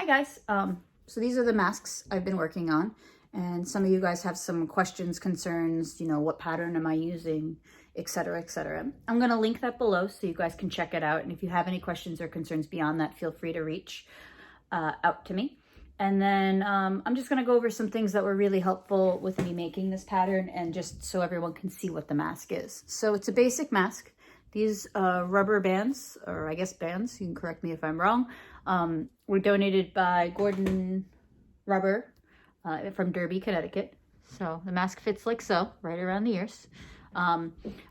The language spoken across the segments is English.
Hi guys, so these are the masks I've been working on, and some of you guys have some questions, concerns, what pattern am I using, etc., etc. I'm going to link that below so you guys can check it out, and if you have any questions or concerns beyond that, feel free to reach out to me. And then I'm just going to go over some things that were really helpful with me making this pattern, and just so everyone can see what the mask is. So it's a basic mask. These rubber bands, or I guess bands, you can correct me if I'm wrong, were donated by Gordon Rubber from Derby, Connecticut. So the mask fits like so, right around the ears.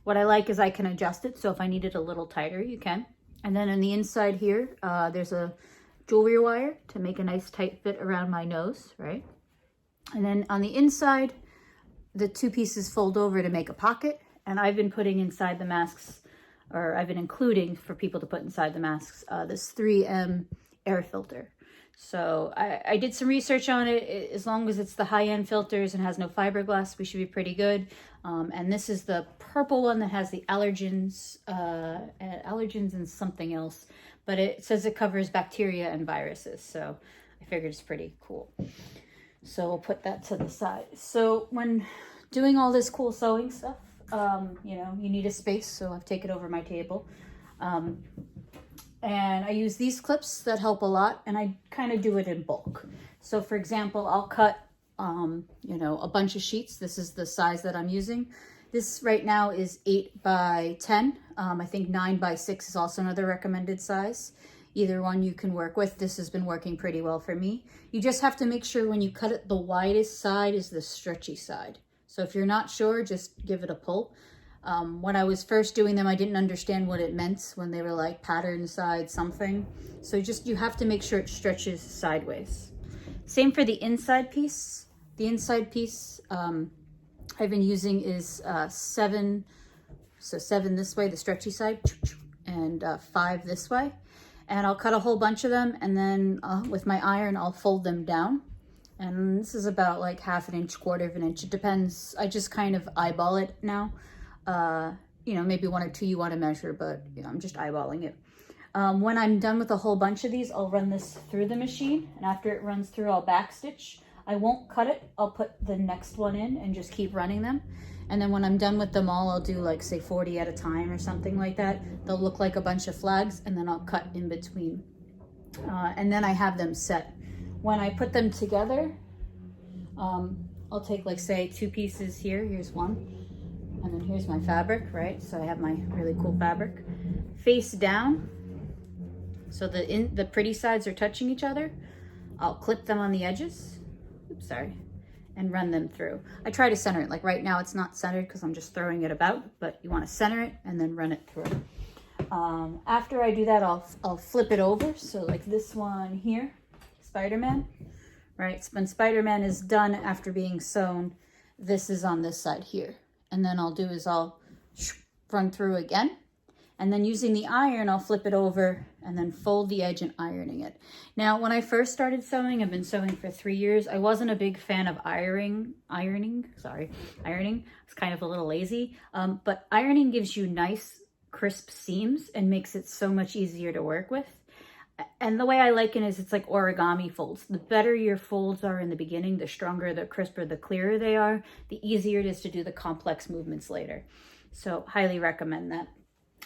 What I like is I can adjust it, so if I need it a little tighter, you can. And then on the inside here, there's a jewelry wire to make a nice tight fit around my nose, right? And then on the inside, the two pieces fold over to make a pocket. And I've been putting inside the masks, or I've been including for people to put inside the masks, this 3M air filter. So I did some research on it. As long as it's the high-end filters and has no fiberglass, we should be pretty good. And this is the purple one that has the allergens and something else. But it says it covers bacteria and viruses. So I figured it's pretty cool. So we'll put that to the side. So when doing all this cool sewing stuff, you need a space, so I've taken over my table. And I use these clips that help a lot, and I kind of do it in bulk. So for example, I'll cut, a bunch of sheets. This is the size that I'm using. This right now is 8 by 10. I think 9 by 6 is also another recommended size. Either one you can work with. This has been working pretty well for me. You just have to make sure when you cut it, the widest side is the stretchy side. So if you're not sure, just give it a pull. When I was first doing them, I didn't understand what it meant when they were like pattern side something. So you have to make sure it stretches sideways. Same for the inside piece. The inside piece I've been using is 7. So 7 this way, the stretchy side, and 5 this way. And I'll cut a whole bunch of them, and then with my iron, I'll fold them down. And this is about like 1/2 inch, 1/4 inch. It depends. I just kind of eyeball it now. Maybe 1 or 2 you want to measure, but I'm just eyeballing it. When I'm done with a whole bunch of these, I'll run this through the machine. And after it runs through, I'll backstitch. I won't cut it. I'll put the next one in and just keep running them. And then when I'm done with them all, I'll do like say 40 at a time or something like that. They'll look like a bunch of flags, and then I'll cut in between. And then I have them set. When I put them together, I'll take like say 2 pieces here. Here's one. And then here's my fabric, right? So I have my really cool fabric. Face down. So the pretty sides are touching each other. I'll clip them on the edges. Oops, sorry. And run them through. I try to center it. Like right now it's not centered because I'm just throwing it about, but you want to center it and then run it through. After I do that, I'll flip it over. So like this one here, Spider-Man, right? When Spider-Man is done after being sewn, this is on this side here. And then I'll run through again. And then using the iron, I'll flip it over and then fold the edge and ironing it. Now, when I first started sewing, I've been sewing for 3 years. I wasn't a big fan of ironing. I was kind of a little lazy. But ironing gives you nice, crisp seams and makes it so much easier to work with. And the way I like it is it's like origami folds. The better your folds are in the beginning, the stronger, the crisper, the clearer they are, the easier it is to do the complex movements later. So highly recommend that.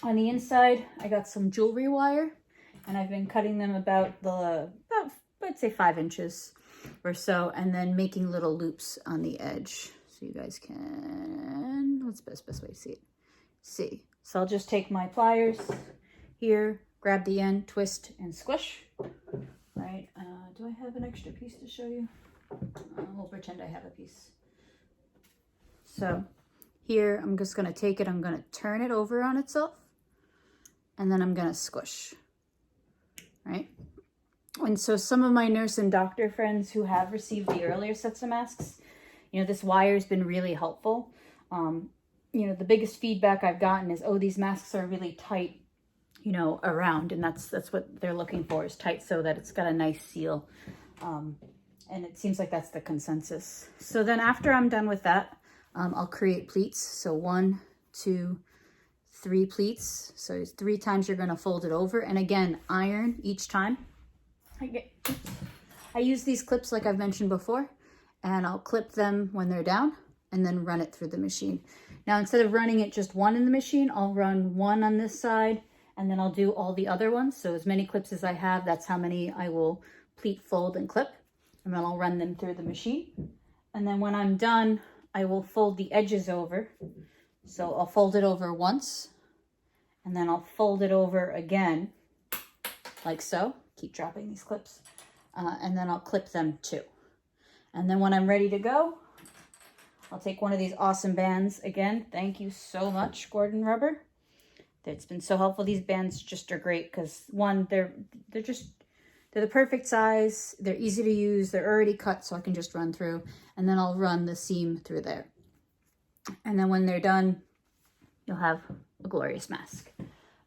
On the inside, I got some jewelry wire, and I've been cutting them about I'd say 5 inches or so, and then making little loops on the edge. So you guys can, what's the best way to see it? So I'll just take my pliers here, grab the end, twist, and squish. Right, do I have an extra piece to show you? We'll pretend I have a piece. So here, I'm just gonna take it, I'm gonna turn it over on itself, and then I'm gonna squish, right? And so some of my nurse and doctor friends who have received the earlier sets of masks, this wire has been really helpful. The biggest feedback I've gotten is, oh, these masks are really tight, around, and that's what they're looking for, is tight so that it's got a nice seal. And it seems like that's the consensus. So then after I'm done with that, I'll create pleats. So 1, 2, 3 pleats. So it's 3 times you're going to fold it over. And again, iron each time. I use these clips like I've mentioned before, and I'll clip them when they're down and then run it through the machine. Now, instead of running it just one in the machine, I'll run one on this side and then I'll do all the other ones. So as many clips as I have, that's how many I will pleat, fold, and clip. And then I'll run them through the machine. And then when I'm done, I will fold the edges over. So I'll fold it over once, and then I'll fold it over again, like so. Keep dropping these clips. And then I'll clip them too. And then when I'm ready to go, I'll take one of these awesome bands. Again, thank you so much, Gordon Rubber. It's been so helpful. These bands just are great because one, they're the perfect size. They're easy to use. They're already cut, so I can just run through. And then I'll run the seam through there. And then when they're done, you'll have a glorious mask.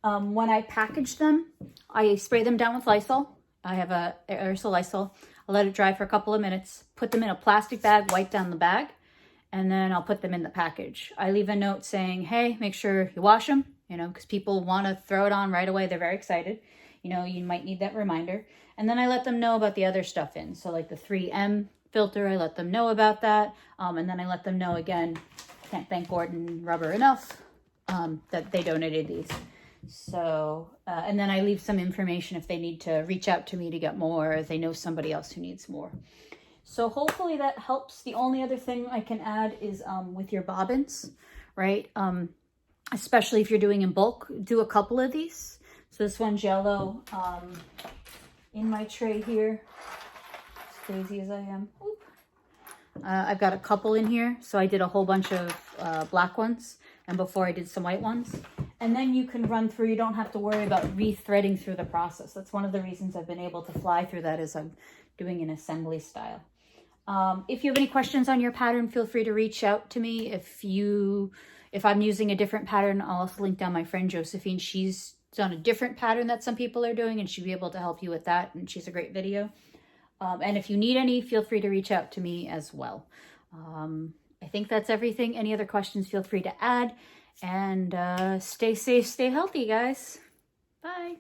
When I package them, I spray them down with Lysol. I have a aerosol Lysol. I'll let it dry for a couple of minutes, put them in a plastic bag, wipe down the bag, and then I'll put them in the package. I leave a note saying, hey, make sure you wash them, you know, because people want to throw it on right away. They're very excited. You know, you might need that reminder. And then I let them know about the other stuff in. So like the 3M filter, I let them know about that. And then I let them know again, can't thank Gordon Rubber enough, that they donated these. So, and then I leave some information if they need to reach out to me to get more, if they know somebody else who needs more. So hopefully that helps. The only other thing I can add is with your bobbins, right? Especially if you're doing in bulk, do a couple of these. So this one's yellow in my tray here, as crazy as I am. I've got a couple in here. So I did a whole bunch of black ones, and before I did some white ones. And then you can run through, you don't have to worry about re-threading through the process. That's one of the reasons I've been able to fly through that, is I'm doing an assembly style. If you have any questions on your pattern, feel free to reach out to me. If I'm using a different pattern, I'll also link down my friend Josephine. She's done a different pattern that some people are doing, and she'll be able to help you with that. And she's a great video. And if you need any, feel free to reach out to me as well. I think that's everything. Any other questions, feel free to add. And stay safe, stay healthy, guys. Bye.